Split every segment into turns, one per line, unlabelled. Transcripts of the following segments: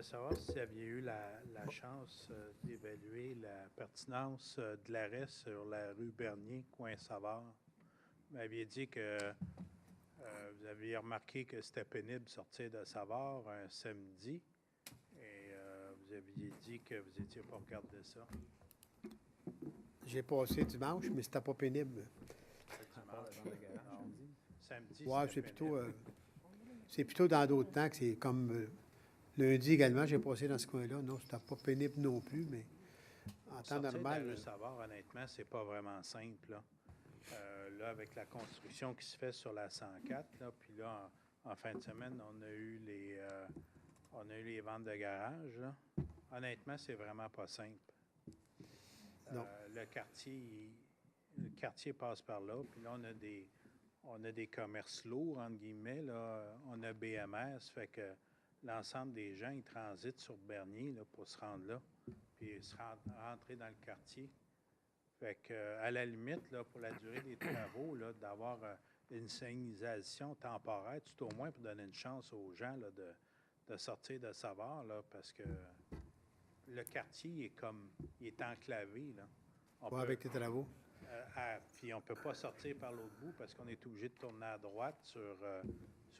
voulais savoir si vous aviez eu la chance d'évaluer la pertinence de l'arrêt sur la rue Bernier, coin Savard. Vous m'aviez dit que vous aviez remarqué que c'était pénible de sortir de Savard un samedi et vous aviez dit que vous n'étiez pas regardé ça.
J'ai passé dimanche, mais c'était pas pénible.
Samedi,
Ouais,
c'était pénible.
c'est plutôt dans d'autres temps que c'est comme lundi également, j'ai passé dans ce coin-là. Non, c'était pas pénible non plus, mais en temps
Sortir
normal.
de la rue Savard, honnêtement, c'est pas vraiment simple. Là, avec la construction qui se fait sur la 104, là, puis là, en fin de semaine, on a eu les ventes de garage. Là. Honnêtement, c'est vraiment pas simple.
Non.
Le quartier passe par là, puis là, on a des commerces lourds, entre guillemets. Là. On a BMR, ça fait que l'ensemble des gens, ils transitent sur Bernier là, pour se rendre là, puis rentrer dans le quartier. Fait que, à la limite, là, pour la durée des travaux, là, d'avoir une signalisation temporaire, tout au moins pour donner une chance aux gens là, de sortir de Savard, là, parce que le quartier il est enclavé. Là.
Avec les travaux.
Puis on ne peut pas sortir par l'autre bout parce qu'on est obligé de tourner à droite sur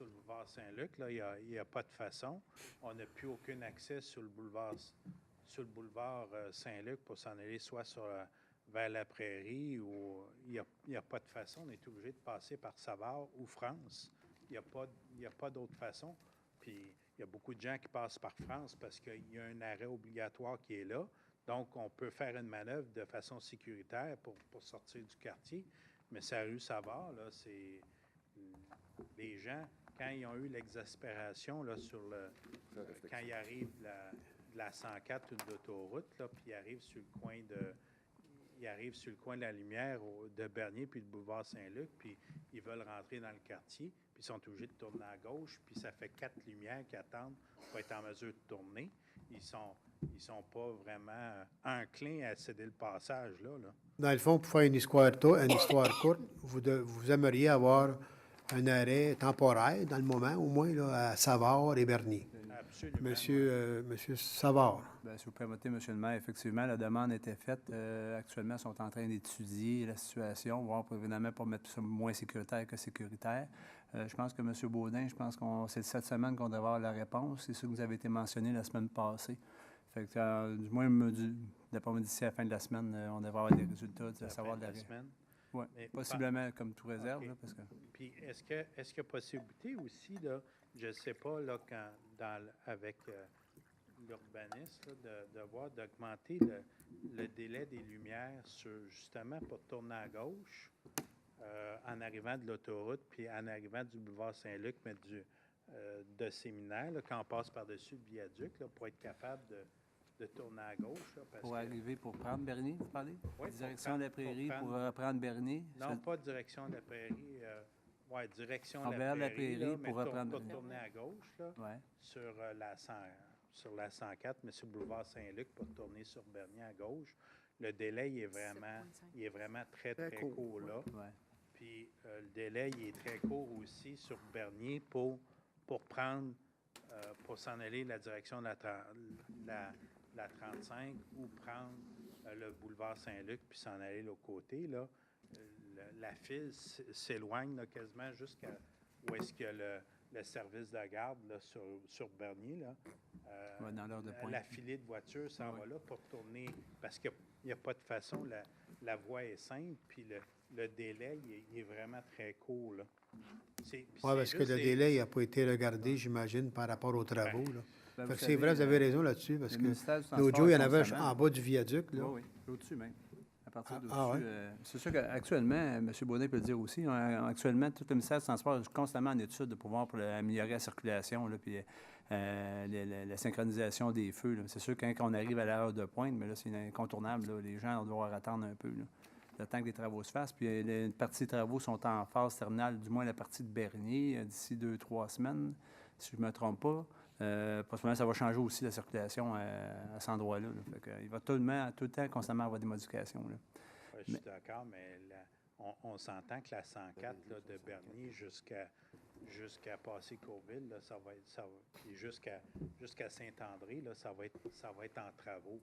le boulevard Saint-Luc. Là, il n'y a pas de façon. On n'a plus aucun accès sur le boulevard Saint-Luc pour s'en aller soit vers la prairie ou il n'y a pas de façon. On est obligé de passer par Savard ou France. Il n'y a pas d'autre façon. Puis il y a beaucoup de gens qui passent par France parce qu'il y a un arrêt obligatoire qui est là. Donc, on peut faire une manœuvre de façon sécuritaire pour sortir du quartier. Mais c'est la rue Savard, là, c'est les gens, quand ils ont eu l'exaspération là, quand ils arrivent de la 104 ou de l'autoroute, là, puis ils arrivent sur le coin de la Lumière de Bernier puis le boulevard Saint-Luc, puis ils veulent rentrer dans le quartier, puis ils sont obligés de tourner à gauche, puis ça fait 4 lumières qui attendent pour être en mesure de tourner. Ils sont pas vraiment enclins à céder le passage, là.
Dans le fond, pour faire une histoire courte, vous aimeriez avoir un arrêt temporaire dans le moment, au moins, là, à Savard et Bernier.
Absolument.
Monsieur Savard.
Bien, si vous permettez, M. le maire, effectivement, la demande a été faite. Actuellement, ils sont en train d'étudier la situation, voir évidemment pour mettre ça moins sécuritaire que sécuritaire. Je pense que M. Baudin, c'est cette semaine qu'on devrait avoir la réponse. C'est ce que vous avez été mentionné la semaine passée. Fait que, du moins, d'après moi, d'ici à la fin de la semaine, on devrait avoir des résultats, de savoir de la
semaine.
Oui, possiblement comme tout réserve.
Okay.
Là, parce que...
Puis, est-ce qu'il y a possibilité aussi, là, je ne sais pas, là, avec l'urbaniste, de voir d'augmenter le délai des lumières justement pour tourner à gauche en arrivant de l'autoroute, puis en arrivant du boulevard Saint-Luc, mais de Séminaire, là, quand on passe par-dessus le viaduc, là, pour être capable de tourner à gauche. Là,
pour prendre Bernier, vous parlez?
Oui,
direction de la prairie pour prendre Bernier?
Non, pas direction de la prairie. Oui, direction de
vers
la prairie, là,
pour reprendre
pour tourner à gauche là, sur la 104, mais sur le boulevard Saint-Luc pour tourner sur Bernier à gauche. Le délai il est vraiment très, très court là.
Ouais.
Puis le délai il est très court aussi sur Bernier pour prendre, pour s'en aller la direction de la 35 ou prendre le boulevard Saint-Luc puis s'en aller de l'autre côté, là. La file s'éloigne là, quasiment jusqu'à où est-ce qu'il y a le service de garde là, sur Bernier. Là.
Dans l'heure de pointe.
La filée de voitures s'en va là pour tourner, parce qu'il n'y a pas de façon, la voie est simple, puis le délai il est vraiment très court. Oui,
parce que le délai n'a pas été regardé, j'imagine, par rapport aux travaux. Là.
Ben,
c'est vrai, vous avez raison là-dessus, parce que l'autre jour, il y en avait en bas du viaduc. Là.
Oui, au-dessus même. À partir d'au-dessus. C'est sûr qu'actuellement, M. Baudin peut le dire aussi, actuellement, tout le ministère du Transport est constamment en étude de pouvoir pour améliorer la circulation, là, puis la synchronisation des feux. Là. C'est sûr que quand on arrive à l'heure de pointe, mais là, c'est incontournable. Là. Les gens doivent attendre un peu. Là. Le temps que les travaux se fassent. Puis une partie des travaux sont en phase terminale, du moins la partie de Bernier, d'ici 2-3 semaines, si je ne me trompe pas. Possiblement, ça va changer aussi la circulation à cet endroit-là. Là. Fait que, il va tout le temps, constamment avoir des modifications. Là.
Je suis d'accord, mais on s'entend que la 104 là, de Bernier jusqu'à jusqu'à passer Courville, là, puis jusqu'à Saint-André, là, ça va être en travaux.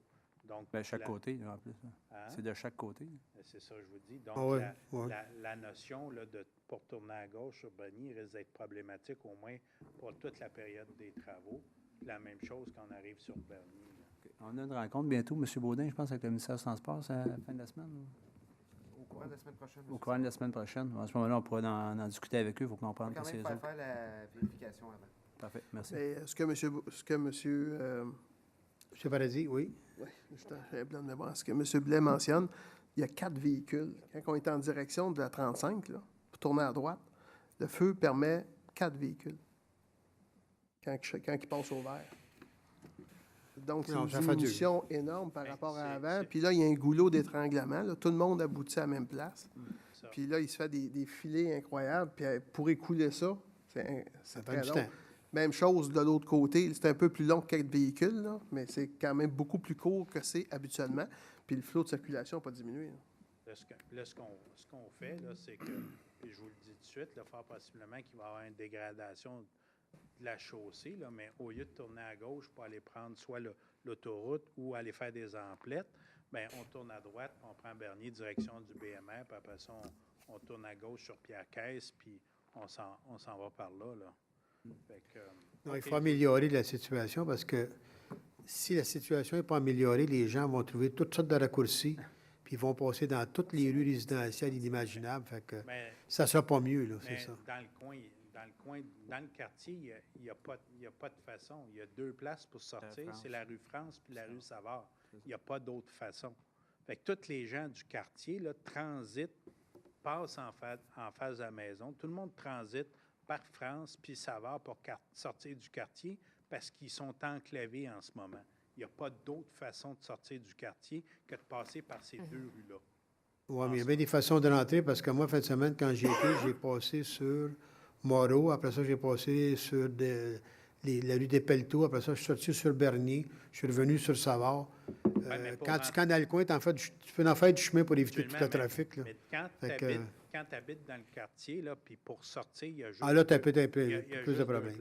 Donc,
Chaque côté, là, en plus.
Hein?
C'est de chaque côté.
C'est ça, je vous dis. Donc, la notion là, pour tourner à gauche sur Bernier risque d'être problématique au moins pour toute la période des travaux. La même chose quand on arrive sur Bernier.
Okay. On a une rencontre bientôt, M. Baudin, je pense, avec le ministère du Transport, à la fin de la semaine.
Au courant de la semaine prochaine.
Au courant de la semaine prochaine. À ce moment-là, on pourra en discuter avec eux. Il faut comprendre que c'est eux.
On va quand même faire la vérification avant.
Parfait, merci.
Mais est-ce que monsieur
M. Paradis, oui.
Oui, j'ai un blanc de mémoire. Ce que M. Blais mentionne, il y a 4 véhicules. Quand on est en direction de la 35, là, pour tourner à droite, le feu permet 4 véhicules quand il passe au vert. Donc, c'est une diminution énorme par rapport à avant. Puis là, il y a un goulot d'étranglement. Là. Tout le monde aboutit à la même place. Puis là, il se fait des filets incroyables. Puis pour écouler ça, c'est très long. Même chose de l'autre côté. C'est un peu plus long que 4 véhicules, là, mais c'est quand même beaucoup plus court que c'est habituellement. Puis le flot de circulation n'a pas diminué.
Là, ce qu'on fait, là, c'est que, puis je vous le dis tout de suite, là, fort possiblement qu'il va y avoir une dégradation de la chaussée, là, mais au lieu de tourner à gauche pour aller prendre soit l'autoroute ou aller faire des emplettes, bien, on tourne à droite, on prend Bernier, direction du BMR, puis après ça, on tourne à gauche sur Pierre-Caisse, puis on s'en va par là. Fait que,
non, il faut améliorer la situation parce que si la situation n'est pas améliorée, les gens vont trouver toutes sortes de raccourcis, puis ils vont passer dans toutes les rues résidentielles inimaginables. Fait que ça ne sera pas mieux, là, c'est ça.
Dans le quartier, il n'y a pas de façon. Il y a 2 places pour sortir, c'est la rue France puis la rue Savard. Il n'y a pas d'autre façon. Fait que tous les gens du quartier là, transitent, passent en face de la maison. Tout le monde transite par France puis Savard pour sortir du quartier parce qu'ils sont enclavés en ce moment. Il n'y a pas d'autre façon de sortir du quartier que de passer par ces 2 rues-là.
Oui, mais il y a bien des façons de rentrer parce que moi, fin de semaine, quand j'y étais, j'ai passé sur Moreau. Après ça, j'ai passé sur la rue des Pelleteaux. Après ça, je suis sorti sur Bernier. Je suis revenu sur Savard. Quand tu connais le coin, tu peux en faire du chemin pour éviter tout le trafic. Là.
Mais quand tu habites dans le quartier, là, puis pour sortir, il y a juste...
Ah là, tu as peut-être plus de problèmes.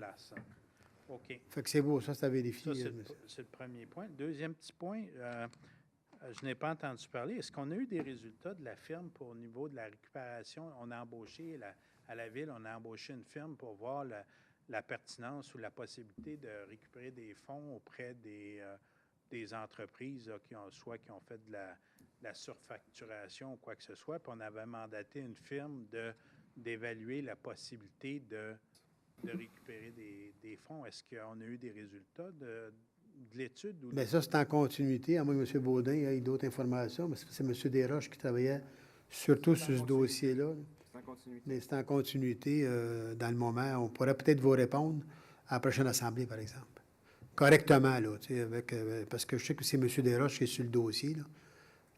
OK.
Fait que c'est beau, ça, c'est à vérifier.
Ça, c'est le premier point. Deuxième petit point, je n'ai pas entendu parler. Est-ce qu'on a eu des résultats de la firme au niveau de la récupération? On a embauché, à la Ville, on a embauché une firme pour voir la pertinence ou la possibilité de récupérer des fonds auprès des entreprises là, qui ont fait de la surfacturation ou quoi que ce soit. Puis on avait mandaté une firme d'évaluer la possibilité de récupérer des fonds. Est-ce qu'on a eu des résultats de l'étude? Bien,
ça, c'est en continuité. À moins que M. Baudin ait d'autres informations, mais c'est M. Desroches qui travaillait surtout sur ce dossier-là.
C'est en continuité.
Mais c'est en continuité dans le moment. On pourrait peut-être vous répondre à la prochaine assemblée, par exemple. Correctement, là, parce que je sais que c'est M. Desroches qui est sur le dossier. Là.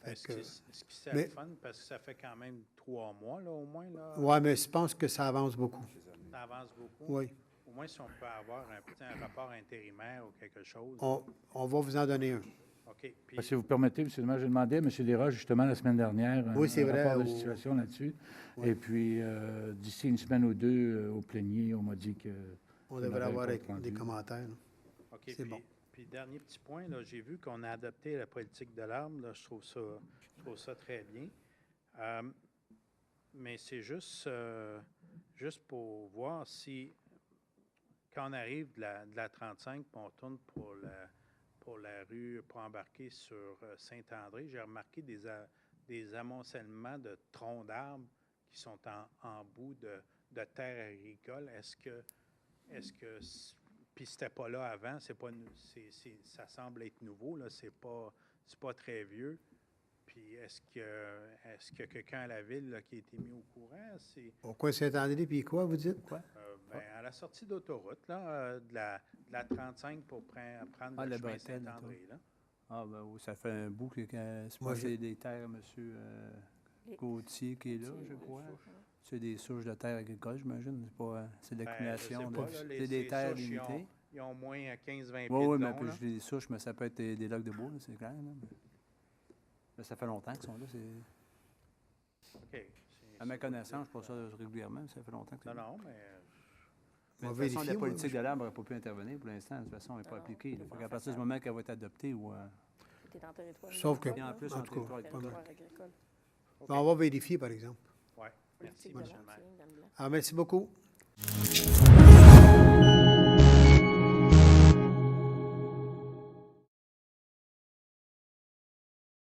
Est-ce que c'est le fun? Parce que ça fait quand même 3 mois, là, au moins.
Oui, mais je pense que ça avance beaucoup.
Ça avance beaucoup?
Oui.
Au moins, si on peut avoir un rapport intérimaire ou quelque chose.
On va vous en donner un.
OK. Puis,
si vous permettez, M. le maire, j'ai demandé à M. Desroches, justement, la semaine dernière, un rapport de situation là-dessus. Oui. Et puis, d'ici une semaine ou 2, au plénier, on m'a dit que...
On devrait avoir des commentaires. Là.
OK. C'est bon. Puis, dernier petit point, là, j'ai vu qu'on a adopté la politique de l'arme. Là, je trouve ça très bien. Mais c'est juste pour voir si, quand on arrive de la 35, puis on tourne pour la rue, pour embarquer sur Saint-André, j'ai remarqué des amoncellements de troncs d'arbres qui sont en bout de terre agricole. Est-ce que puis c'était pas là avant, ça semble être nouveau, là, c'est pas très vieux. Puis est-ce que quelqu'un à la ville là, qui a été mis au courant?
Au coin Saint-André, puis quoi, vous dites? Quoi?
À la sortie d'autoroute, là, de la 35 pour prendre le chemin Saint-André. Là.
Ah, ben oui, ça fait un bout que c'est des terres, M. Gauthier qui est là, je crois. C'est des souches de terre agricole, j'imagine. C'est de l'accumulation. C'est des terres limitées.
Ils ont au moins 15-20 pieds de
long. Oui,
mais
puis des souches, mais ça peut être des logs de bois, c'est clair. Là, mais ça fait longtemps qu'ils sont là.
OK.
À ma connaissance, je ne pas ça régulièrement, mais ça fait longtemps que c'est
Non, mais
Mais de toute façon, la politique de l'arbre n'a pas pu intervenir pour l'instant. De toute façon, elle n'est pas appliquée. Il faut qu'à partir du moment qu'elle va être adoptée ou...
T'es en territoire
Sauf que,
agricole,
en plus,
en
en
tout cas,
territoire agricole.
on va vérifier, par exemple.
Oui, merci,
Politique de
M. le
l'arbre,
maire.
c'est dans le blanc.
Alors, merci beaucoup.